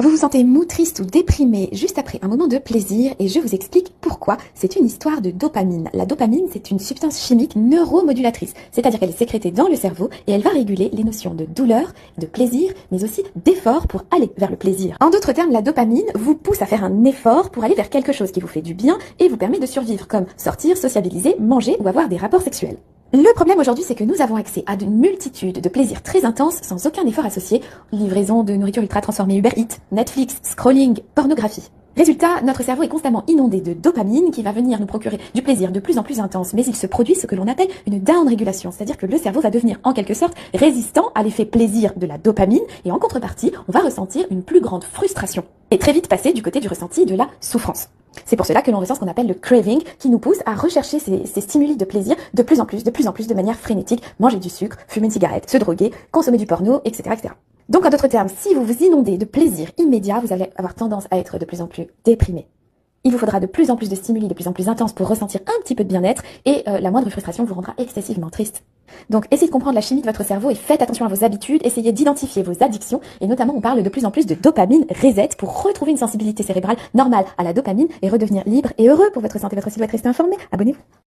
Vous vous sentez mou, triste ou déprimé juste après un moment de plaisir et je vous explique pourquoi. C'est une histoire de dopamine. La dopamine, c'est une substance chimique neuromodulatrice, c'est-à-dire qu'elle est sécrétée dans le cerveau et elle va réguler les notions de douleur, de plaisir, mais aussi d'effort pour aller vers le plaisir. En d'autres termes, la dopamine vous pousse à faire un effort pour aller vers quelque chose qui vous fait du bien et vous permet de survivre, comme sortir, sociabiliser, manger ou avoir des rapports sexuels. Le problème aujourd'hui, c'est que nous avons accès à une multitude de plaisirs très intenses sans aucun effort associé. Livraison de nourriture ultra transformée Uber Eats, Netflix, scrolling, pornographie. Résultat, notre cerveau est constamment inondé de dopamine qui va venir nous procurer du plaisir de plus en plus intense, mais il se produit ce que l'on appelle une down-régulation, c'est-à-dire que le cerveau va devenir en quelque sorte résistant à l'effet plaisir de la dopamine et en contrepartie, on va ressentir une plus grande frustration et très vite passer du côté du ressenti de la souffrance. C'est pour cela que l'on ressent ce qu'on appelle le craving, qui nous pousse à rechercher ces stimuli de plaisir de plus en plus, de manière frénétique, manger du sucre, fumer une cigarette, se droguer, consommer du porno, etc., etc. Donc en d'autres termes, si vous vous inondez de plaisir immédiat, vous allez avoir tendance à être de plus en plus déprimé. Il vous faudra de plus en plus de stimuli, de plus en plus intenses pour ressentir un petit peu de bien-être et la moindre frustration vous rendra excessivement triste. Donc essayez de comprendre la chimie de votre cerveau et faites attention à vos habitudes, essayez d'identifier vos addictions et notamment on parle de plus en plus de dopamine reset pour retrouver une sensibilité cérébrale normale à la dopamine et redevenir libre et heureux pour votre santé. Votre cible doit rester informé. Abonnez-vous.